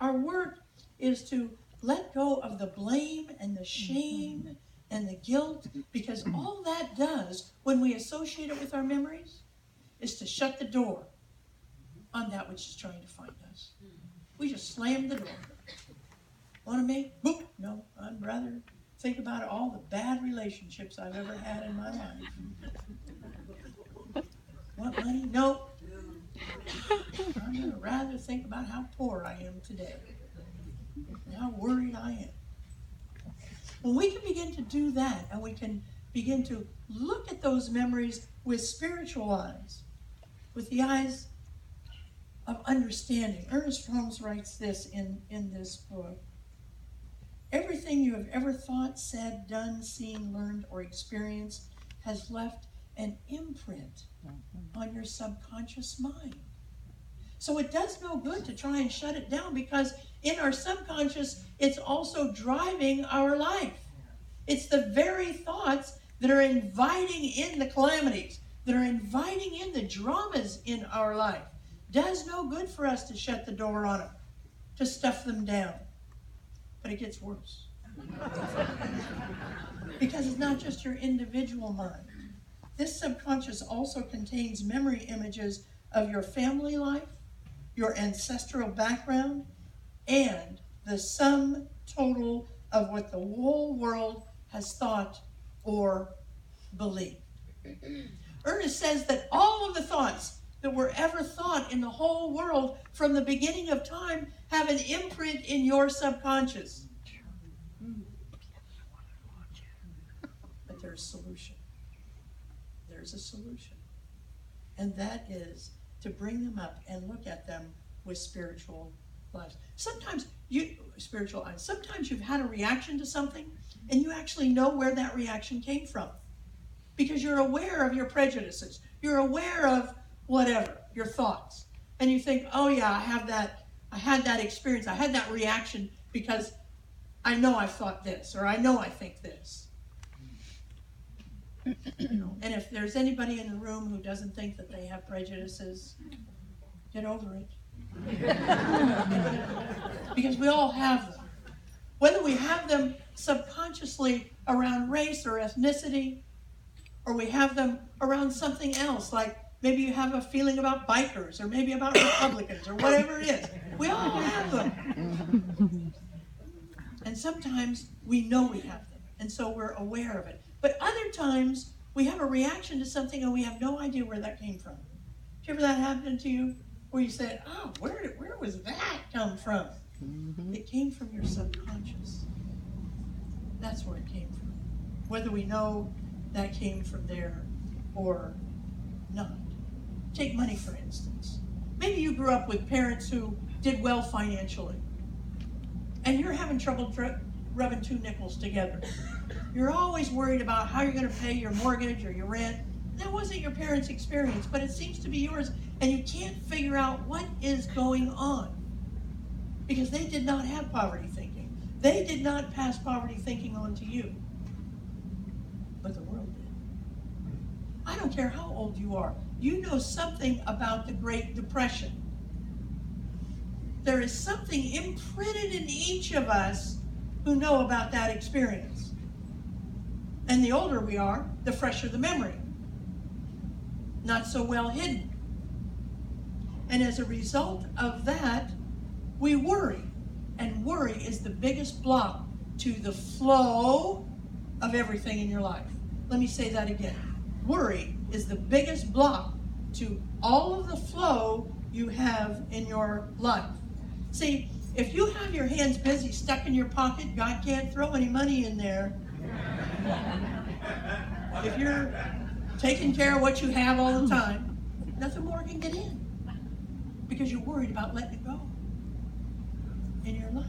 Our work is to let go of the blame and the shame and the guilt, because all that does when we associate it with our memories is to shut the door on that which is trying to find us. We just slam the door. Want to make? Boop. No, I'd rather think about all the bad relationships I've ever had in my life. Want money? No. I'm going to rather think about how poor I am today and how worried I am. When we can begin to do that, and we can begin to look at those memories with spiritual eyes, with the eyes of understanding. Ernest Holmes writes this in this book. Everything you have ever thought, said, done, seen, learned, or experienced has left an imprint on your subconscious mind. So it does no good to try and shut it down, because in our subconscious, it's also driving our life. It's the very thoughts that are inviting in the calamities, that are inviting in the dramas in our life. Does no good for us to shut the door on them, to stuff them down. But it gets worse. Because it's not just your individual mind. This subconscious also contains memory images of your family life, your ancestral background, and the sum total of what the whole world has thought or believed. Ernest says that all of the thoughts that were ever thought in the whole world from the beginning of time have an imprint in your subconscious. But there's a solution. There's a solution. And that is to bring them up and look at them with spiritual lives. Sometimes spiritual eyes. Sometimes you've had a reaction to something and you actually know where that reaction came from, because you're aware of your prejudices. You're aware of whatever, your thoughts. And you think, oh yeah, I had that experience. I had that reaction because I know I thought this, or I know I think this. And if there's anybody in the room who doesn't think that they have prejudices, get over it. Because we all have them. Whether we have them subconsciously around race or ethnicity, or we have them around something else, like maybe you have a feeling about bikers, or maybe about Republicans, or whatever it is. We all have them. And sometimes we know we have them, and so we're aware of it. But other times, we have a reaction to something and we have no idea where that came from. Did ever that happen to you? Where you said, oh, where was that come from? It came from your subconscious. That's where it came from. Whether we know that came from there or not. Take money, for instance. Maybe you grew up with parents who did well financially, and you're having trouble rubbing two nickels together. You're always worried about how you're going to pay your mortgage or your rent. That wasn't your parents' experience, but it seems to be yours, and you can't figure out what is going on, because they did not have poverty thinking. They did not pass poverty thinking on to you, but the world did. I don't care how old you are. You know something about the Great Depression. There is something imprinted in each of us who know about that experience. And the older we are, the fresher the memory. Not so well hidden. And as a result of that, we worry. And worry is the biggest block to the flow of everything in your life. Let me say that again. Worry is the biggest block to all of the flow you have in your life. See, if you have your hands busy stuck in your pocket, God can't throw any money in there. If you're taking care of what you have all the time, nothing more can get in, because you're worried about letting it go in your life.